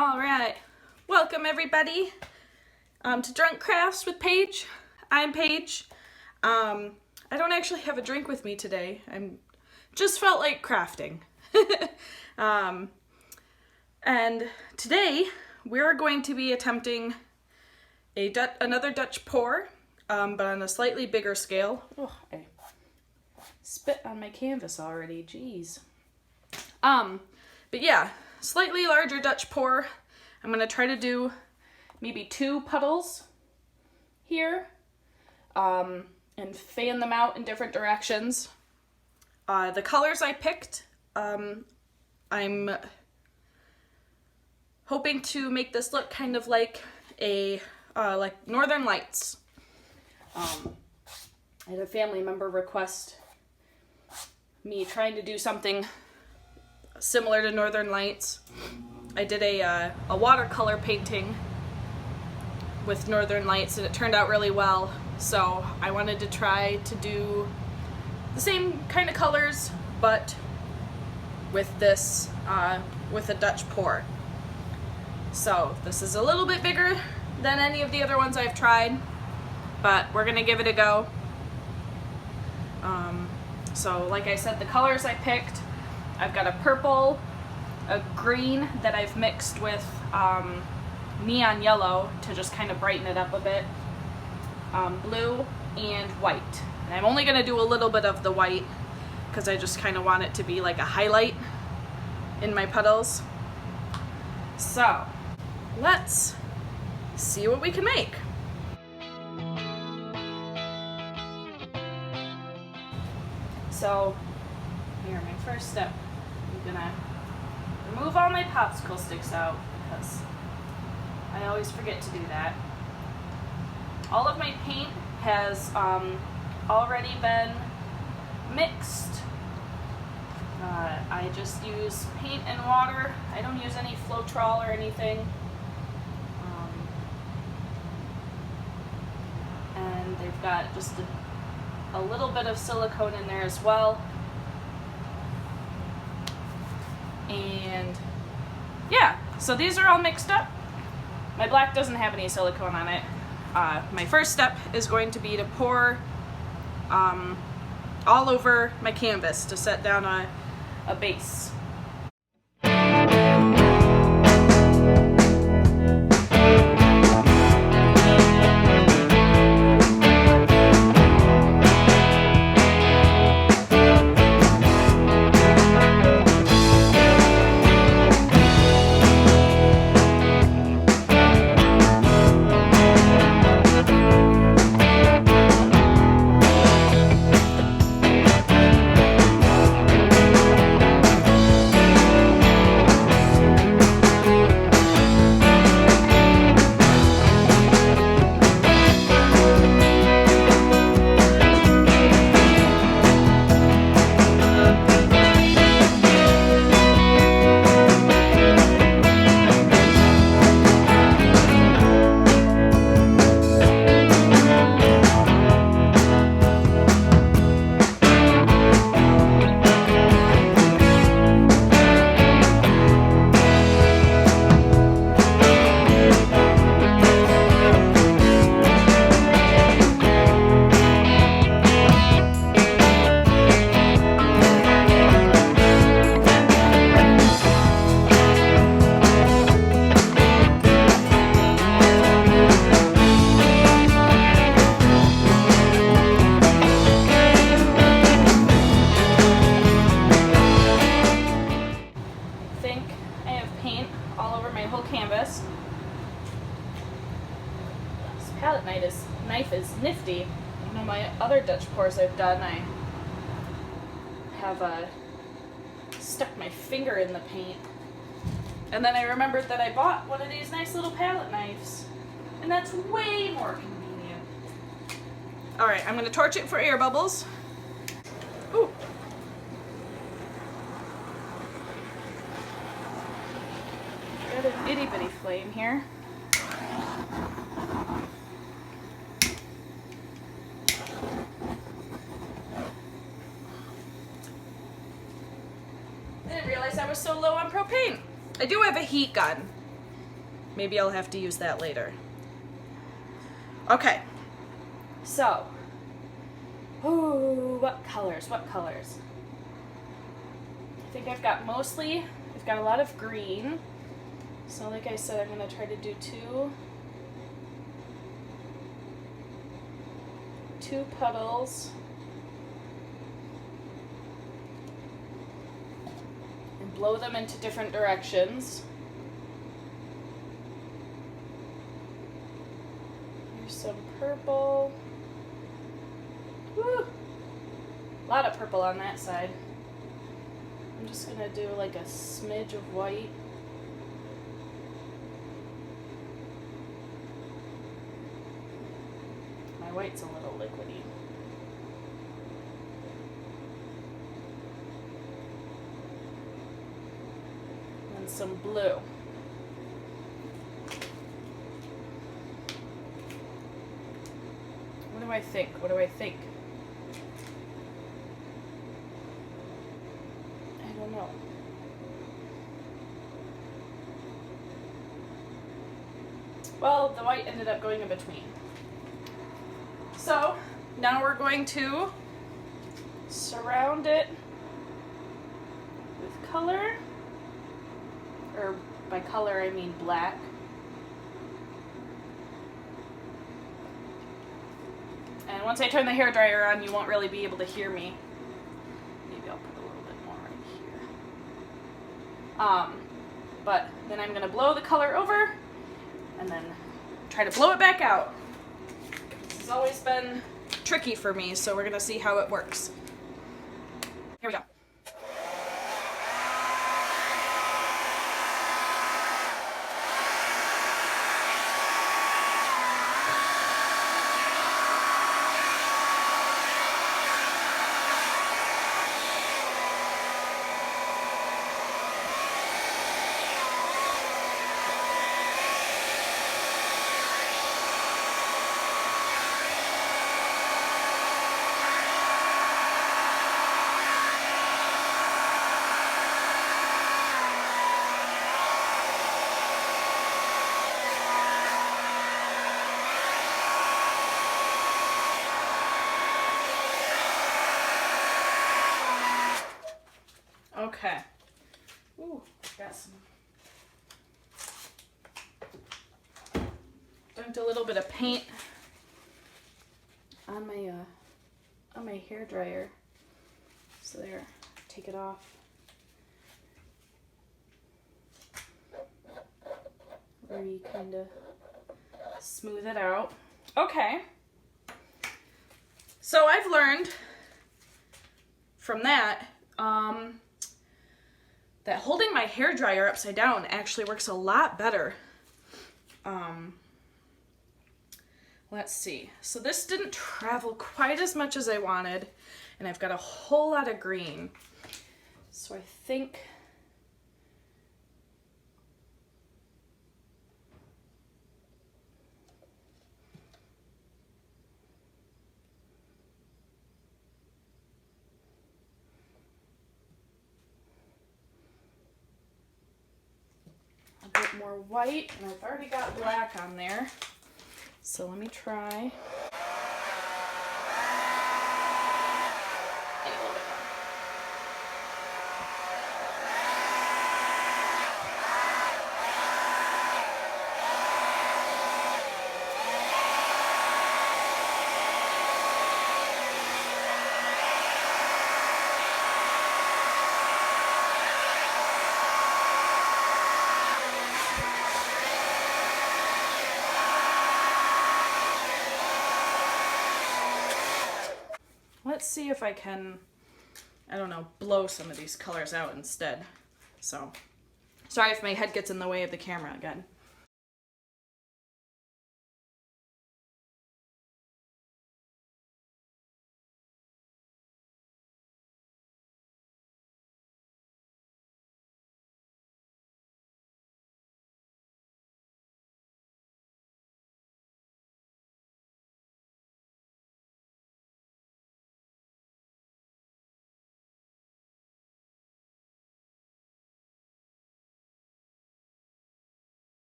All right, welcome everybody to Drunk Crafts with Paige. I'm Paige. I don't actually have a drink with me today. Just felt like crafting. And today we're going to be attempting another Dutch pour, but on a slightly bigger scale. Oh, I spit on my canvas already, jeez. But yeah, slightly larger Dutch pour. I'm gonna try to do maybe 2 puddles here, and fan them out in different directions. The colors I picked, I'm hoping to make this look kind of like like Northern Lights. I had a family member request me trying to do something similar to Northern Lights. I did a watercolor painting with Northern Lights and it turned out really well, so I wanted to try to do the same kind of colors but with this with a Dutch pour. So this is a little bit bigger than any of the other ones I've tried, but we're gonna give it a go. So like I said, the colors I picked, I've got a purple, a green that I've mixed with neon yellow to just kind of brighten it up a bit, blue, and white. And I'm only gonna do a little bit of the white because I just kind of want it to be like a highlight in my puddles. So let's see what we can make. So here, my first step, I'm gonna remove all my popsicle sticks out because I always forget to do that. All of my paint has already been mixed. I just use paint and water. I don't use any Floetrol or anything. And they've got just a little bit of silicone in there as well. And yeah, so these are all mixed up. My black doesn't have any silicone on it. My first step is going to be to pour all over my canvas to set down a base. Knife is nifty. You know, my other Dutch pours I've done, I have stuck my finger in the paint. And then I remembered that I bought one of these nice little palette knives. And that's way more convenient. Alright, I'm going to torch it for air bubbles. Ooh. Got an itty bitty flame here. I didn't realize I was so low on propane. I do have a heat gun, maybe I'll have to use that later. Okay, so, ooh, what colors? I think I've got a lot of green. So like I said, I'm gonna try to do two puddles. And blow them into different directions. Here's some purple. Woo! A lot of purple on that side. I'm just gonna do like a smidge of white. My white's a little liquidy. And some blue. What do I think? I don't know. Well, the white ended up going in between. So, now we're going to surround it with color, or by color I mean black. And once I turn the hairdryer on, you won't really be able to hear me. Maybe I'll put a little bit more right here. But then I'm gonna blow the color over and then try to blow it back out. This has always been tricky for me, so we're gonna see how it works. Here we go. Okay. Ooh, got some. Dumped a little bit of paint on my hair dryer. So there, take it off. Where you kind of smooth it out. Okay. So I've learned from that that holding my hair dryer upside down actually works a lot better. Let's see. So this didn't travel quite as much as I wanted, and I've got a whole lot of green. So I think a bit more white, and I've already got black on there. So let me try. Let's see if I can, I don't know, blow some of these colors out instead. So, sorry if my head gets in the way of the camera again.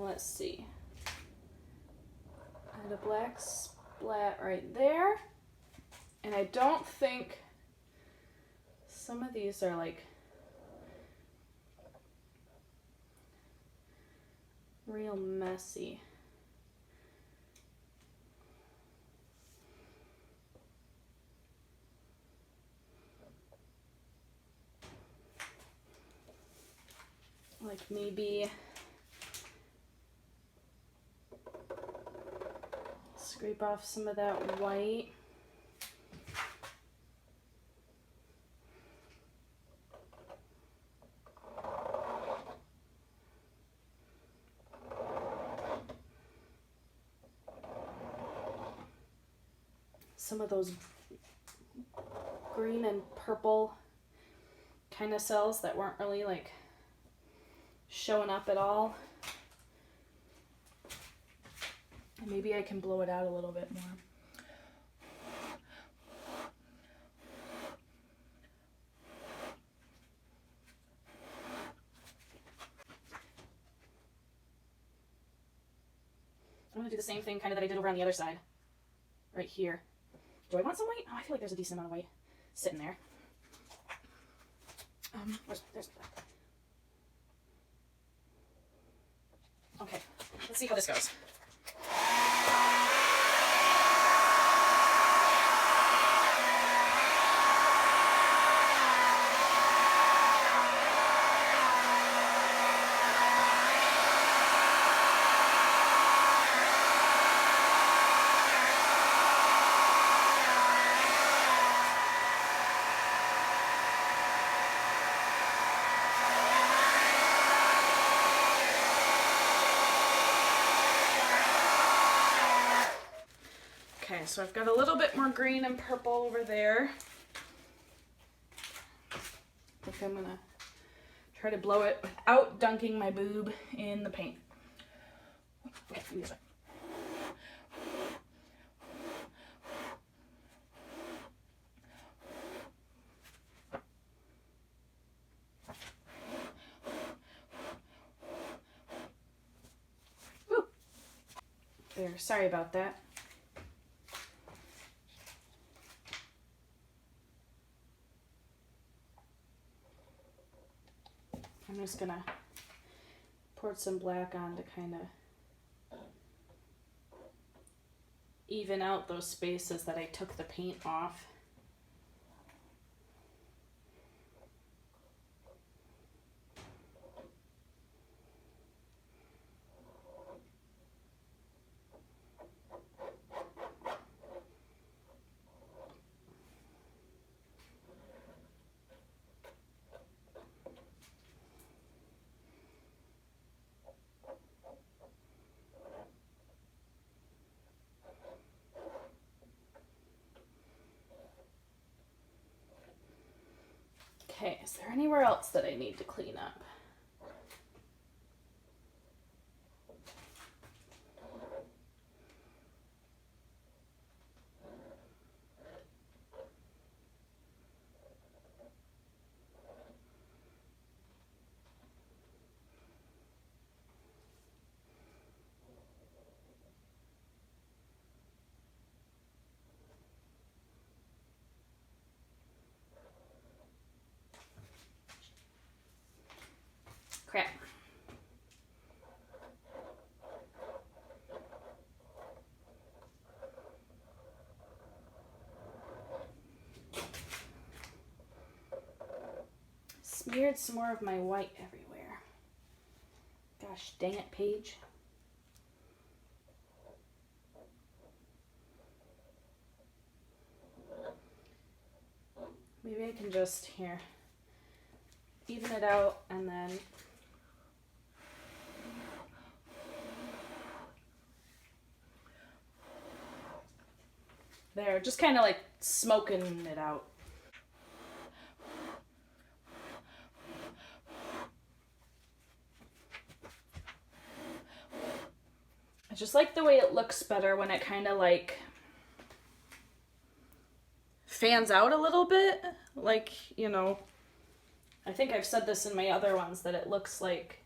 let's see. I had a black splat right there. And I don't think some of these are like real messy. Like maybe scrape off some of that white. Some of those green and purple kind of cells that weren't really like showing up at all. And maybe I can blow it out a little bit more. I'm gonna do the same thing kind of that I did over on the other side. Right here. Do I want some white? Oh, I feel like there's a decent amount of white sitting there. There's okay, let's see how this goes. Okay, so I've got a little bit more green and purple over there. I think I'm gonna try to blow it without dunking my boob in the paint. Okay, this way. Woo. There, sorry about that. I'm just gonna pour some black on to kind of even out those spaces that I took the paint off. Okay, is there anywhere else that I need to clean up? Crap. Smeared some more of my white everywhere. Gosh dang it, Paige. Maybe I can just, here, even it out and then there, just kind of like smoking it out. I just like the way it looks better when it kind of like fans out a little bit. Like, you know, I think I've said this in my other ones that it looks like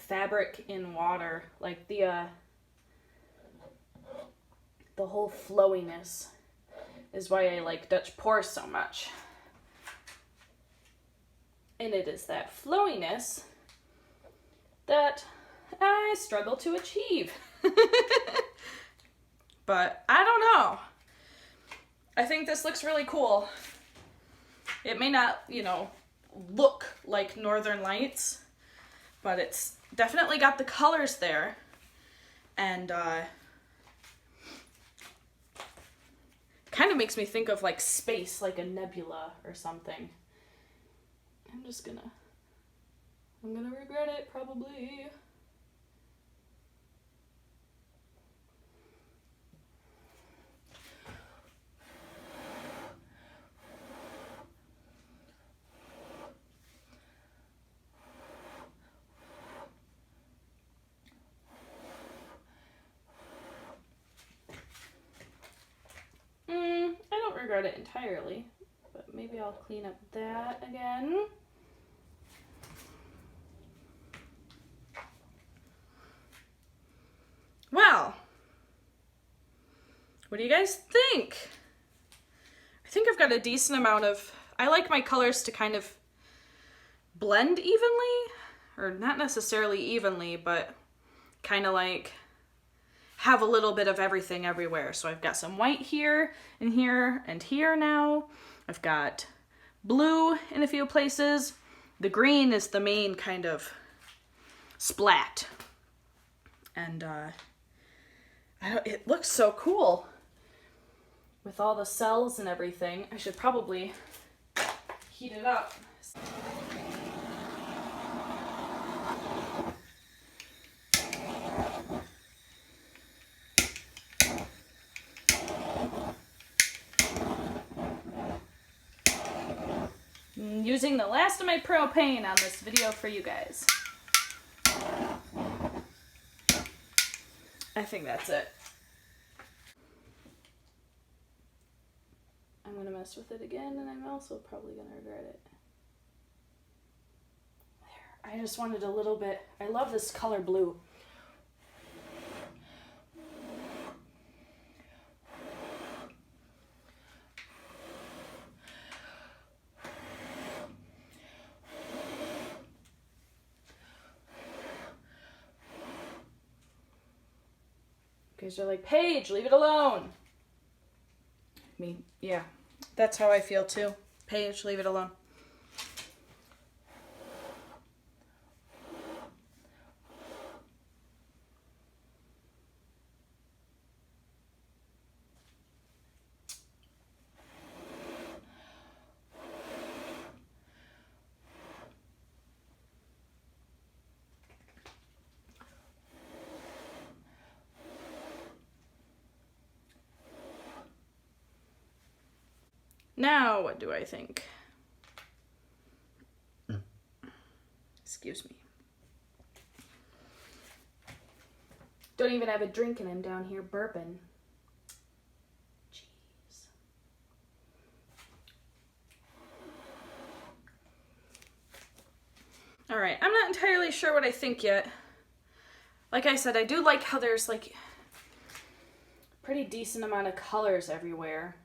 fabric in water, like the whole flowiness is why I like Dutch pour so much. And it is that flowiness that I struggle to achieve. But I don't know. I think this looks really cool. It may not, you know, look like Northern Lights, but it's definitely got the colors there. And kind of makes me think of like space, like a nebula or something. I'm gonna regret it probably. I don't regret it entirely, but maybe I'll clean up that again. Well, what do you guys think? I think I've got a decent amount of, I like my colors to kind of blend evenly, or not necessarily evenly, but kind of like have a little bit of everything everywhere. So I've got some white here and here and here now. I've got blue in a few places. The green is the main kind of splat. And it looks so cool with all the cells and everything. I should probably heat it up. I'm using the last of my propane on this video for you guys. I think that's it. I'm going to mess with it again, and I'm also probably going to regret it. There. I just wanted a little bit. I love this color blue. Guys are like, Paige, leave it alone. Yeah, that's how I feel too. Paige, leave it alone. Now, what do I think? Excuse me. Don't even have a drink and I'm down here burping. Jeez. All right, I'm not entirely sure what I think yet. Like I said, I do like how there's like a pretty decent amount of colors everywhere.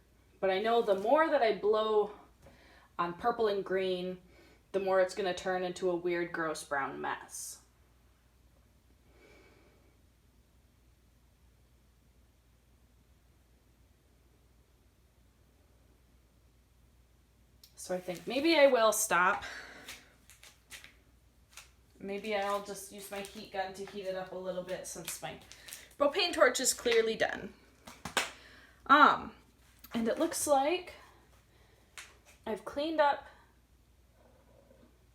But I know the more that I blow on purple and green, the more it's going to turn into a weird, gross brown mess. So I think maybe I will stop. Maybe I'll just use my heat gun to heat it up a little bit since my propane torch is clearly done. And it looks like I've cleaned up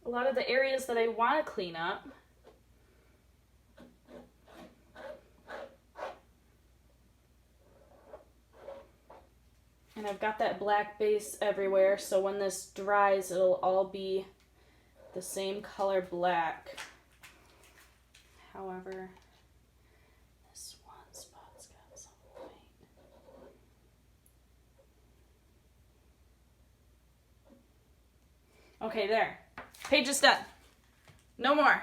a lot of the areas that I want to clean up. And I've got that black base everywhere, so when this dries, it'll all be the same color black. However, this one spot's got some white. Okay, there. Page is done. No more.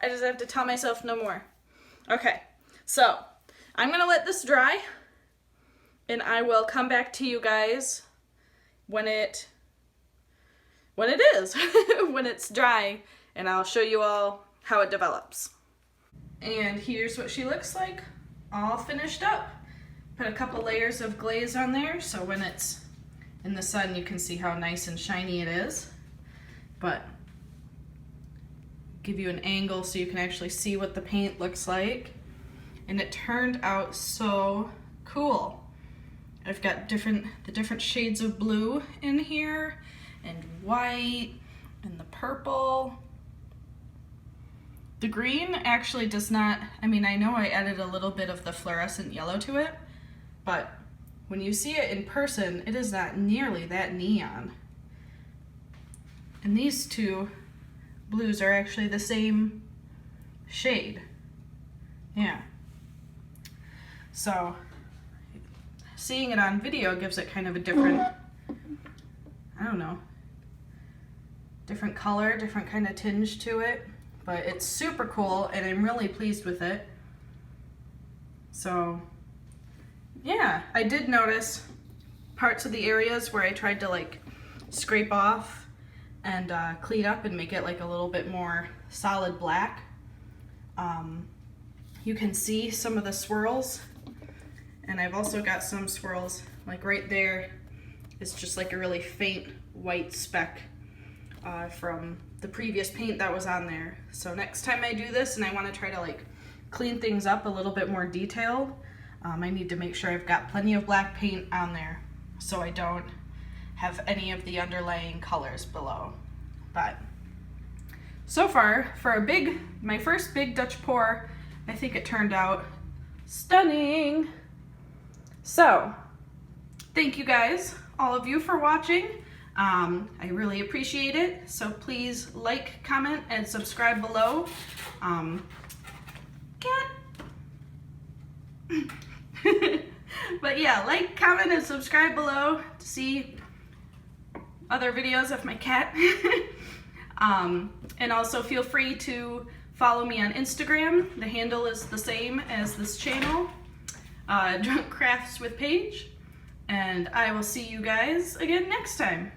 I just have to tell myself no more. Okay, so I'm gonna let this dry, and I will come back to you guys when it is, when it's dry, and I'll show you all how it develops. And here's what she looks like, all finished up. Put a couple layers of glaze on there, so when it's in the sun you can see how nice and shiny it is. But give you an angle so you can actually see what the paint looks like. And it turned out so cool. I've got the different shades of blue in here, and white, and the purple. The green actually does not, I mean, I know I added a little bit of the fluorescent yellow to it, but when you see it in person, it is not nearly that neon. And these two blues are actually the same shade. Yeah. So, seeing it on video gives it kind of a different, I don't know, different color, different kind of tinge to it. But it's super cool, and I'm really pleased with it. So, yeah, I did notice parts of the areas where I tried to like scrape off and clean up and make it like a little bit more solid black. You can see some of the swirls, and I've also got some swirls like right there. It's just like a really faint white speck from the previous paint that was on there. So next time I do this and I want to try to like clean things up a little bit more detailed, I need to make sure I've got plenty of black paint on there so I don't have any of the underlying colors below. But so far, for my first big Dutch pour, I think it turned out stunning. So thank you guys, all of you, for watching. I really appreciate it, so please like, comment, and subscribe below. But yeah, like, comment, and subscribe below to see other videos of my cat. And also feel free to follow me on Instagram. The handle is the same as this channel, Drunk Crafts with Paige. And I will see you guys again next time.